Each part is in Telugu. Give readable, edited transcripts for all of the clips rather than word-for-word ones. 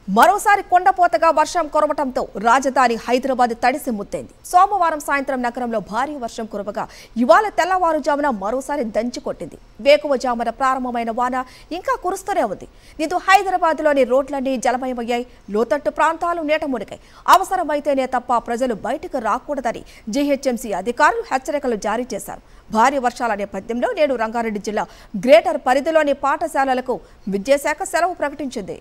మరోసారి కొండపోతగా వర్షం కురవటంతో రాజధాని హైదరాబాద్ తడిసి ముత్తైంది. సోమవారం సాయంత్రం నగరంలో భారీ వర్షం కురవగా ఇవాళ తెల్లవారుజామున మరోసారి దంచి కొట్టింది. వేకువజామున ప్రారంభమైన వాన ఇంకా కురుస్తూనే ఉంది. దీంతో హైదరాబాద్లోని రోడ్లన్నీ జలమయమయ్యాయి. లోతట్టు ప్రాంతాలు నీట మునిగాయి. అవసరమైతేనే తప్ప ప్రజలు బయటకు రాకూడదని జీహెచ్ఎంసీ అధికారులు హెచ్చరికలు జారీ చేశారు. భారీ వర్షాల నేపథ్యంలో నేడు రంగారెడ్డి జిల్లా గ్రేటర్ పరిధిలోని పాఠశాలలకు విద్యాశాఖ సెలవు ప్రకటించింది.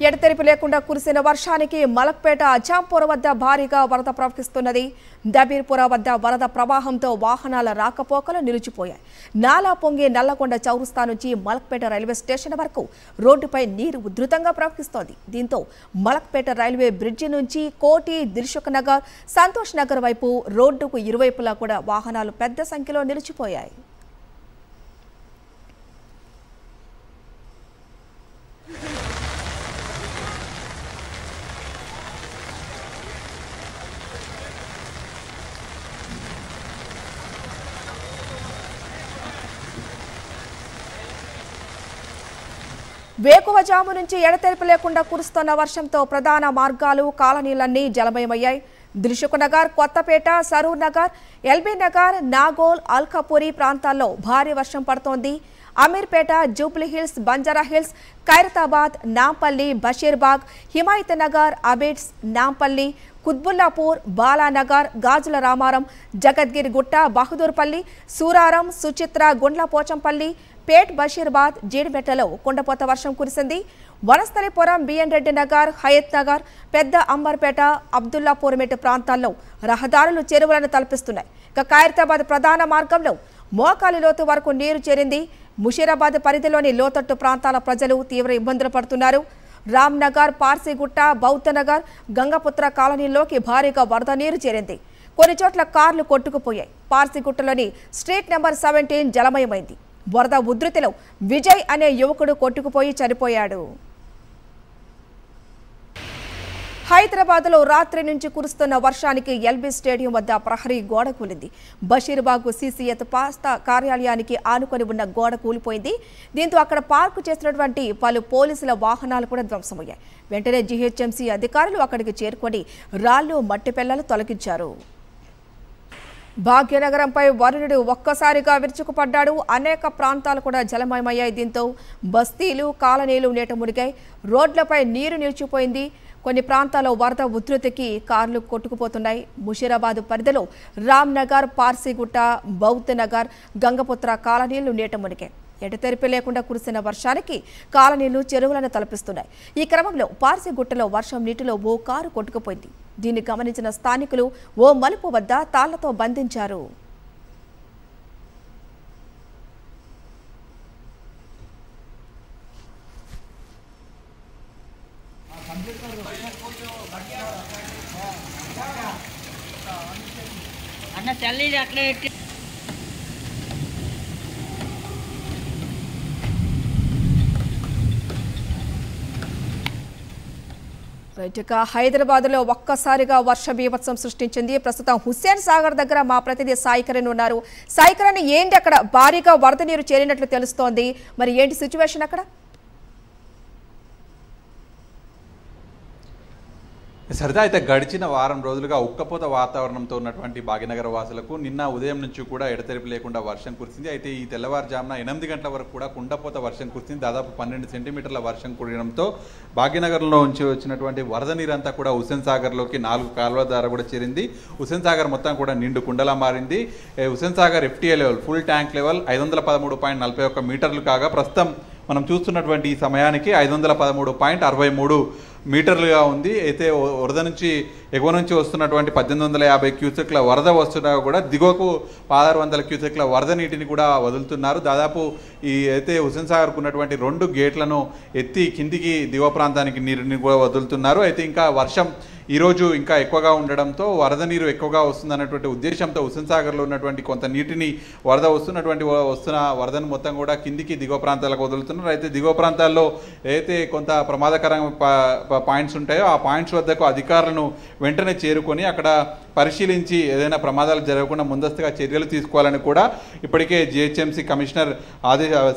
ఎడతెరిపి లేకుండా కురిసిన వర్షానికి మలక్పేట అజాంపుర వద్ద భారీగా వరద ప్రవహిస్తున్నది. దబీర్పుర వద్ద వరద ప్రవాహంతో వాహనాల రాకపోకలు నిలిచిపోయాయి. నాలా పొంగి నల్లకొండ చౌరస్తా నుంచి మలక్పేట రైల్వే స్టేషన్ వరకు రోడ్డుపై నీరు ఉధృతంగా ప్రవహిస్తోంది. దీంతో మలక్పేట రైల్వే బ్రిడ్జి నుంచి కోటి, దిల్సుఖ్ నగర్, సంతోష్ నగర్ వైపు రోడ్డుకు ఇరువైపులా కూడా వాహనాలు పెద్ద సంఖ్యలో నిలిచిపోయాయి. వేకువజాము నుంచి ఎడతెరిపి లేకుండా కురుస్తున్న వర్షంతో ప్రధాన మార్గాలు, కాలనీలన్నీ జలమయమయ్యాయి. దిల్సుఖ్ నగర్, కొత్తపేట, సరూర్ నగర్, ఎల్బీ నగర్, నాగోల్, అల్కాపురి ప్రాంతాల్లో భారీ వర్షం పడుతోంది. అమీర్పేట, జూబ్లీహిల్స్, బంజారాహిల్స్, ఖైరతాబాద్, నాంపల్లి, బషీర్బాగ్, హిమాయత్ నగర్, అబిడ్స్, నాంపల్లి, కుత్బుల్లాపూర్, బాలానగర్, గాజుల రామారం, జగద్గిరి గుట్ట, బహదూర్పల్లి, సూరారం, సుచిత్ర, గుండ్లపోచంపల్లి, పేట్, బషీర్బాద్, జీడిమెట్టలో కుండపోత వర్షం కురిసింది. వనస్థలిపురం, బిఎన్ రెడ్డి నగర్, హయత్ నగర్, పెద్ద అంబర్పేట, అబ్దుల్లాపూర్ మెట్టు ప్రాంతాల్లో రహదారులు చెరువులను తలపిస్తున్నాయి. ఇక ఖైరతాబాద్ ప్రధాన మార్గంలో మోకాలి లోతు వరకు నీరు చేరింది. ముషీరాబాద్ పరిధిలోని లోతట్టు ప్రాంతాల ప్రజలు తీవ్ర ఇబ్బందులు పడుతున్నారు. రామ్నగర్, పార్సీగుట్ట, బౌద్ధనగర్, గంగపుత్ర కాలనీలోకి భారీగా వరద నీరు చేరింది. కొన్ని చోట్ల కార్లు కొట్టుకుపోయాయి. పార్సీగుట్టలోని స్ట్రీట్ నెంబర్ 17 జలమయమైంది. వరద ఉధృతిలో విజయ్ అనే యువకుడు కొట్టుకుపోయి చనిపోయాడు. హైదరాబాద్లో రాత్రి నుంచి కురుస్తున్న వర్షానికి ఎల్బీ స్టేడియం వద్ద ప్రహరీ గోడ కూలింది. బషీర్బాగ్ సీసీఎత్ పాస్తా కార్యాలయానికి ఆనుకొని ఉన్న గోడ కూలిపోయింది. దీంతో అక్కడ పార్కు చేసినటువంటి పలు పోలీసుల వాహనాలు కూడా ధ్వంసమయ్యాయి. వెంటనే జీహెచ్ఎంసీ అధికారులు అక్కడికి చేరుకొని రాళ్లు, మట్టి పెళ్లలు తొలగించారు. భాగ్యనగరంపై వరుణుడు ఒక్కసారిగా విరుచుకుపడ్డాడు. అనేక ప్రాంతాలు కూడా జలమయమయ్యాయి. దీంతో బస్తీలు, కాలనీలు నీట మునిగాయి. రోడ్లపై నీరు నిలిచిపోయింది. కొన్ని ప్రాంతాల్లో వరద ఉధృతికి కార్లు కొట్టుకుపోతున్నాయి. ముషీరాబాద్ పరిధిలో రామ్నగర్, పార్సీగుట్ట, బౌద్ధ్ నగర్, గంగపుత్ర కాలనీలు నీట మునిగాయి. ఎడతెరిపి లేకుండా కురిసిన వర్షానికి కాలనీలు చెరువులను తలపిస్తున్నాయి. ఈ క్రమంలో పార్సీగుట్టలో వర్షం నీటిలో ఓ కారు కొట్టుకుపోయింది. దీన్ని గమనించిన స్థానికులు ఓ మలుపు వద్ద తాళ్లతో బంధించారు. హైదరాబాద్లో ఒక్కసారిగా వర్ష బీభత్సం సృష్టించింది. ప్రస్తుతం హుస్సేన్ సాగర్ దగ్గర మా ప్రతినిధి సాయికరణ్ ఉన్నారు. సాయికరణ్, ఏంటి అక్కడ భారీగా వరద నీరు చేరినట్లు తెలుస్తోంది, మరి ఏంటి సిచ్యువేషన్ అక్కడ? సరిదా అయితే గడిచిన వారం రోజులుగా ఉక్కపోత వాతావరణంతో ఉన్నటువంటి భాగ్యనగర వాసులకు నిన్న ఉదయం నుంచి కూడా ఎడతెరిపి లేకుండా వర్షం కురిసింది. అయితే ఈ తెల్లవారుజామున 8 గంటల వరకు కూడా కుండపోత వర్షం కురిసింది. దాదాపు 12 సెంటీమీటర్ల వర్షం కురవడంతో భాగ్యనగర్లో నుంచి వచ్చినటువంటి వరద నీరంతా కూడా హుస్సేన్ సాగర్లోకి 4 కాలువల ద్వారా కూడా చేరింది. హుస్సేన్ సాగర్ మొత్తం కూడా నిండు కుండలా మారింది. Hussain Sagar FTA level, full tank level 513.41 మీటర్లు కాగా ప్రస్తుతం మనం చూస్తున్నటువంటి ఈ సమయానికి 513.63 మీటర్లుగా ఉంది. అయితే వరద నుంచి ఎగువ నుంచి వస్తున్నటువంటి 1850 క్యూసెక్ల వరద వస్తున్నా కూడా దిగువకు 1600 క్యూసెక్ల వరద నీటిని కూడా వదులుతున్నారు. దాదాపు ఈ అయితే హుస్సేన్ సాగర్కు ఉన్నటువంటి 2 గేట్లను ఎత్తి కిందికి దిగువ ప్రాంతానికి నీరుని కూడా వదులుతున్నారు. అయితే ఇంకా వర్షం ఈరోజు ఇంకా ఎక్కువగా ఉండడంతో వరద నీరు ఎక్కువగా వస్తుందన్నటువంటి ఉద్దేశంతో హుస్సేన్ సాగర్లో ఉన్నటువంటి కొంత నీటిని వస్తున్న వరదను మొత్తం కూడా కిందికి దిగువ ప్రాంతాలకు వదులుతున్నారు. అయితే దిగువ ప్రాంతాల్లో అయితే కొంత ప్రమాదకరమైన పాయింట్స్ ఉంటాయో ఆ పాయింట్స్ వద్దకు అధికారులను వెంటనే చేరుకొని అక్కడ పరిశీలించి ఏదైనా ప్రమాదాలు జరగకుండా ముందస్తుగా చర్యలు తీసుకోవాలని కూడా ఇప్పటికే జిహెచ్ఎంసీ కమిషనర్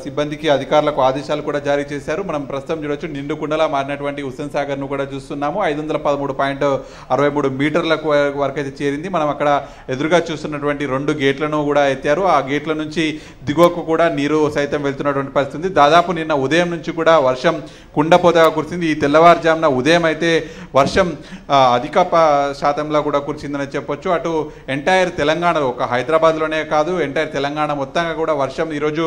సిబ్బందికి అధికారులకు ఆదేశాలు కూడా జారీ చేశారు. మనం ప్రస్తుతం చూడొచ్చు నిండు కుండలా మారినటువంటి హుస్సేన్ సాగర్ను కూడా చూస్తున్నాము. 513.63 మీటర్లకు వరకు అయితే చేరింది. మనం అక్కడ ఎదురుగా చూస్తున్నటువంటి 2 గేట్లను కూడా ఎత్తారు. ఆ గేట్ల నుంచి దిగువకు కూడా నీరు సైతం వెళ్తున్నటువంటి పరిస్థితి. దాదాపు నిన్న ఉదయం నుంచి కూడా వర్షం కుండపోతగా కురిసింది. ఈ తెల్లవారుజామున ఉదయం అయితే వర్షం అధిక శాతంలో కూడా కురిసిందని చెప్పొచ్చు. అటు ఎంటైర్ తెలంగాణలో, ఒక హైదరాబాద్లోనే కాదు ఎంటైర్ తెలంగాణ మొత్తంగా కూడా వర్షం ఈరోజు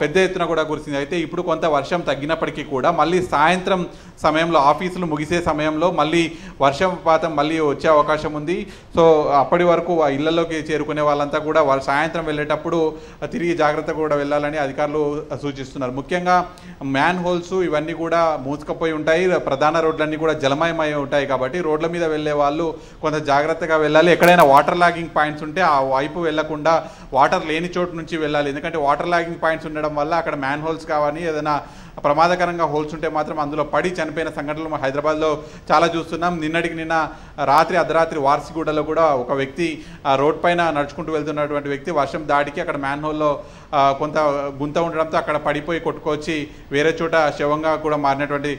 పెద్ద ఎత్తున కూడా కురిసింది. అయితే ఇప్పుడు కొంత వర్షం తగ్గినప్పటికీ కూడా మళ్ళీ సాయంత్రం సమయంలో ఆఫీసులు ముగిసే సమయంలో మళ్ళీ వర్షపాతం మళ్ళీ వచ్చే అవకాశం ఉంది. సో అప్పటి వరకు ఇళ్లలోకి చేరుకునే వాళ్ళంతా కూడా సాయంత్రం వెళ్ళేటప్పుడు తిరిగి జాగ్రత్త కూడా వెళ్ళాలని అధికారులు సూచిస్తున్నారు. ముఖ్యంగా మ్యాన్ హోల్స్ ఇవన్నీ కూడా మూసుకుపోయి ఉంటాయి. ప్రధాన రోడ్లన్నీ కూడా జలమయమై ఉంటాయి కాబట్టి రోడ్ల మీద వెళ్ళే వాళ్ళు కొంత జాగ్రత్తగా వెళ్ళాలి. ఎక్కడైనా వాటర్ లాగింగ్ పాయింట్స్ ఉంటే ఆ వైపు వెళ్లకుండా వాటర్ లేని చోటు నుంచి వెళ్ళాలి. ఎందుకంటే వాటర్ లాగింగ్ పాయింట్స్ ఉండడం వల్ల అక్కడ మ్యాన్ హోల్స్ కానీ ఏదైనా ప్రమాదకరంగా హోల్స్ ఉంటే మాత్రం అందులో పడి చనిపోయిన సంఘటనలు హైదరాబాద్లో చాలా చూస్తున్నాం. నిన్న రాత్రి అర్ధరాత్రి వార్సిగూడలో కూడా ఒక వ్యక్తి రోడ్ పైన నడుచుకుంటూ వెళ్తున్నటువంటి వ్యక్తి వర్షం దాడికి అక్కడ మ్యాన్ హోల్లో కొంత గుంత ఉండడంతో అక్కడ పడిపోయి కొట్టుకొచ్చి వేరే చోట శవంగా కూడా మారినటువంటి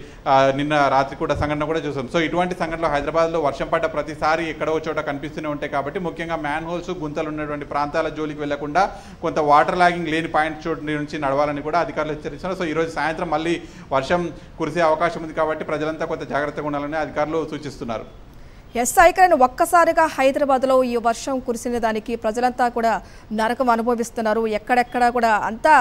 నిన్న రాత్రి కూడా సంఘటన కూడా చూసాం. సో ఇటువంటి సంఘటనలు హైదరాబాద్లో వర్షం పడ్డ ప్రతిసారి ఎక్కడో చోట కనిపిస్తూనే ఉంటాయి కాబట్టి ముఖ్యంగా మ్యాన్ హోల్స్ గుంతలు ఉన్నటువంటి ప్రాంతాల జోలికి వెళ్లకుండా కొంత వాటర్ లాగింగ్ లేని పాయింట్ చోటు నుంచి నడవాలని కూడా అధికారులు హెచ్చరిస్తున్నారు. సో ఈరోజు సాయంత్రం మళ్ళీ వర్షం కురిసే అవకాశం ఉంది కాబట్టి ప్రజలంతా కొంత జాగ్రత్తగా ఉండాలని అధికారులు సూచిస్తున్నారు. ఇక్కడ ఒక్కసారిగా హైదరాబాద్లో ఈ వర్షం కురిసిన దానికి ప్రజలంతా కూడా నరకం అనుభవిస్తున్నారు. ఎక్కడెక్కడ కూడా అంతా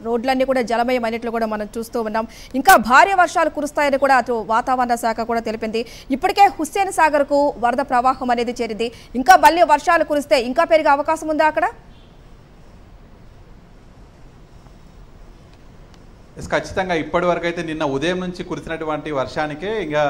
రోడ్లన్నీ కూడా జలమయమైనట్లు కూడా మనం చూస్తూ ఉన్నాం. ఇంకా భారీ వర్షాలు కురుస్తాయని కూడా అటు వాతావరణ శాఖ కూడా తెలిపింది. ఇప్పటికే హుస్సేన్ సాగర్కు వరద ప్రవాహం అనేది చేరింది. ఇంకా మళ్ళీ వర్షాలు కురిస్తే ఇంకా పెరిగే అవకాశం ఉందా అక్కడ? ఖచ్చితంగా ఇప్పటి వరకు అయితే నిన్న ఉదయం నుంచి కురిసినటువంటి వర్షానికే ఇంకా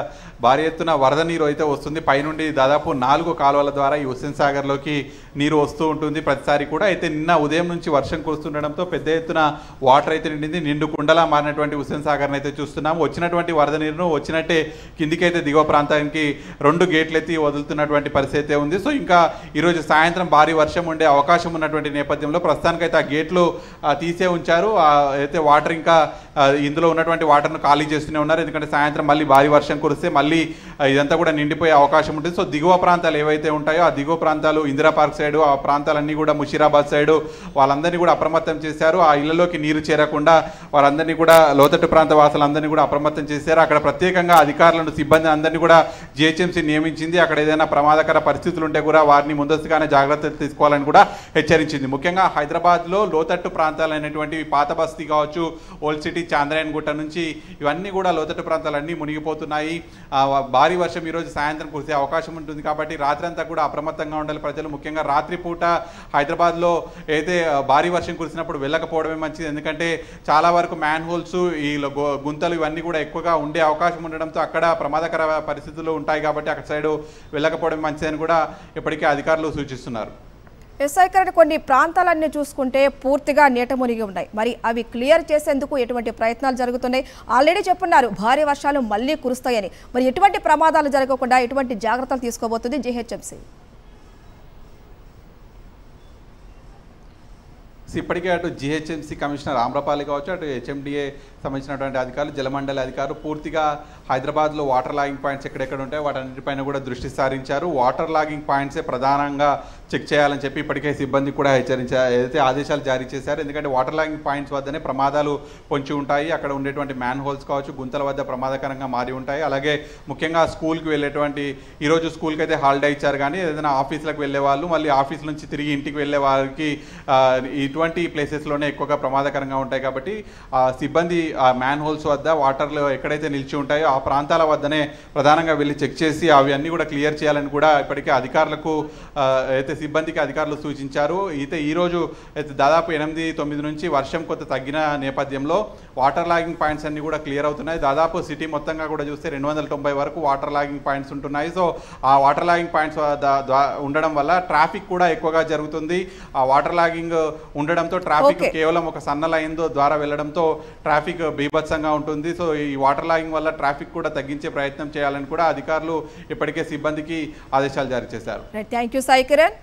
భారీ ఎత్తున వరద నీరు అయితే వస్తుంది. పైనుండి దాదాపు 4 కాలువల ద్వారా ఈ హుస్సేన్ సాగర్లోకి నీరు వస్తూ ఉంటుంది ప్రతిసారి కూడా. అయితే నిన్న ఉదయం నుంచి వర్షం కురుస్తుండడంతో పెద్ద ఎత్తున వాటర్ అయితే నిండింది. నిండు కుండలా మారినటువంటి హుస్సేన్ సాగర్ని అయితే చూస్తున్నాము. వచ్చినటువంటి వరద నీరును వచ్చినట్టే కిందికైతే దిగువ ప్రాంతానికి 2 గేట్లు ఎత్తి వదులుతున్నటువంటి పరిస్థితి ఉంది. సో ఇంకా ఈరోజు సాయంత్రం భారీ వర్షం ఉండే అవకాశం ఉన్నటువంటి నేపథ్యంలో ప్రస్తుతానికైతే ఆ గేట్లు తీసే ఉంచారు. అయితే వాటర్ ఇంకా ఇందులో ఉన్నటువంటి వాటర్ను ఖాళీ చేస్తూనే ఉన్నారు. ఎందుకంటే సాయంత్రం మళ్ళీ భారీ వర్షం కురిస్తే మళ్ళీ ఇదంతా కూడా నిండిపోయే అవకాశం ఉంటుంది. సో దిగువ ప్రాంతాలు ఏవైతే ఉంటాయో ఆ దిగువ ప్రాంతాలు ఇందిరా పార్క్ సైడు, ఆ ప్రాంతాలన్నీ కూడా ముషీరాబాద్ సైడు వాళ్ళందరినీ కూడా అప్రమత్తం చేశారు. ఆ ఇళ్లలోకి నీరు చేరకుండా వారందరినీ కూడా లోతట్టు ప్రాంత వాసులందరినీ కూడా అప్రమత్తం చేశారు. అక్కడ ప్రత్యేకంగా అధికారులను సిబ్బంది అందరినీ కూడా జిహెచ్ఎంసీ నియమించింది. అక్కడ ఏదైనా ప్రమాదకర పరిస్థితులు ఉంటే కూడా వారిని ముందస్తుగానే జాగ్రత్తలు తీసుకోవాలని కూడా హెచ్చరించింది. ముఖ్యంగా హైదరాబాద్లో లోతట్టు ప్రాంతాలైనటువంటి పాత బస్తీ కావచ్చు, ఓల్డ్ సిటీ, చాంద్రాయన్ గుట్ట నుంచి ఇవన్నీ కూడా లోతట్టు ప్రాంతాలన్నీ మునిగిపోతున్నాయి. భారీ వర్షం ఈరోజు సాయంత్రం కురిసే అవకాశం ఉంటుంది కాబట్టి రాత్రి అంతా కూడా అప్రమత్తంగా ఉండాలి ప్రజలు. ముఖ్యంగా రాత్రిపూట హైదరాబాద్లో అయితే భారీ వర్షం కురిసినప్పుడు వెళ్ళకపోవడమే మంచిది. ఎందుకంటే చాలా వరకు మ్యాన్ హోల్స్, ఈ గుంతలు ఇవన్నీ కూడా ఎక్కువగా ఉండే అవకాశం ఉండడంతో అక్కడ ప్రమాదకర పరిస్థితులు ఉంటాయి కాబట్టి అక్కడ సైడు వెళ్ళకపోవడం మంచిదని కూడా ఇప్పటికే అధికారులు సూచిస్తున్నారు. ఇక్కడ కొన్ని ప్రాంతాలన్నీ చూసుకుంటే పూర్తిగా నీట మునిగి ఉన్నాయి. మరి అవి క్లియర్ చేసేందుకు ఎటువంటి ప్రయత్నాలు జరుగుతున్నాయి? ఆల్రెడీ చెప్పున్నారు భారీ వర్షాలు మళ్ళీ కురుస్తాయని. మరి ఎటువంటి ప్రమాదాలు జరగకుండా ఎటువంటి జాగ్రత్తలు తీసుకోబోతుంది జిహెచ్ఎంసీ? ఇప్పటికే అటు జిహెచ్ఎంసీ కమిషనర్ ఆమ్రపాలి కావచ్చు, అటు హెచ్ఎండిఏ సంబంధించినటువంటి అధికారులు, జలమండలి అధికారులు పూర్తిగా హైదరాబాద్లో వాటర్ లాగింగ్ పాయింట్స్ ఎక్కడెక్కడ ఉంటాయో వాటన్నిటిపైన కూడా దృష్టి సారించారు. వాటర్ లాగింగ్ పాయింట్సే ప్రధానంగా చెక్ చేయాలని చెప్పి ఇప్పటికే సిబ్బంది కూడా హెచ్చరించారు, ఏదైతే ఆదేశాలు జారీ చేశారు. ఎందుకంటే వాటర్ లాగింగ్ పాయింట్స్ వద్దనే ప్రమాదాలు పొంచి ఉంటాయి. అక్కడ ఉండేటువంటి మ్యాన్ హోల్స్ కావచ్చు, గుంతల వద్ద ప్రమాదకరంగా మారి ఉంటాయి. అలాగే ముఖ్యంగా స్కూల్కి వెళ్ళేటువంటి, ఈరోజు స్కూల్కి అయితే హాలిడే ఇచ్చారు కానీ ఏదైనా ఆఫీసులకు వెళ్ళే వాళ్ళు మళ్ళీ ఆఫీస్ నుంచి తిరిగి ఇంటికి వెళ్ళే వారికి ఇటువంటి ప్లేసెస్లోనే ఎక్కువగా ప్రమాదకరంగా ఉంటాయి కాబట్టి సిబ్బంది మ్యాన్ హోల్స్ వద్ద వాటర్లు ఎక్కడైతే నిలిచి ఉంటాయో ఆ ప్రాంతాల వద్దనే ప్రధానంగా వెళ్ళి చెక్ చేసి అవి అన్నీ కూడా క్లియర్ చేయాలని కూడా ఇప్పటికే అధికారులకు అయితే సిబ్బందికి అధికారులు సూచించారు. అయితే ఈరోజు అయితే దాదాపు 8-9 నుంచి వర్షం కొంత తగ్గిన నేపథ్యంలో వాటర్ లాగింగ్ పాయింట్స్ అన్ని కూడా క్లియర్ అవుతున్నాయి. దాదాపు సిటీ మొత్తంగా కూడా చూస్తే 290 వరకు వాటర్ లాగింగ్ పాయింట్స్ ఉంటున్నాయి. సో ఆ వాటర్ లాగింగ్ పాయింట్స్ ఉండడం వల్ల ట్రాఫిక్ కూడా ఎక్కువగా జరుగుతుంది. ఆ వాటర్ లాగింగ్ ఉండడంతో ట్రాఫిక్ కేవలం ఒక సన్న లైన్ ద్వారా వెళ్ళడంతో ట్రాఫిక్ బీభత్సంగా ఉంటుంది. సో ఈ వాటర్ లాగింగ్ వల్ల ట్రాఫిక్ కూడా తగ్గించే ప్రయత్నం చేయాలని కూడా అధికారులు ఇప్పటికే సిబ్బందికి ఆదేశాలు జారీ చేశారు. Thank you Sai Kiran.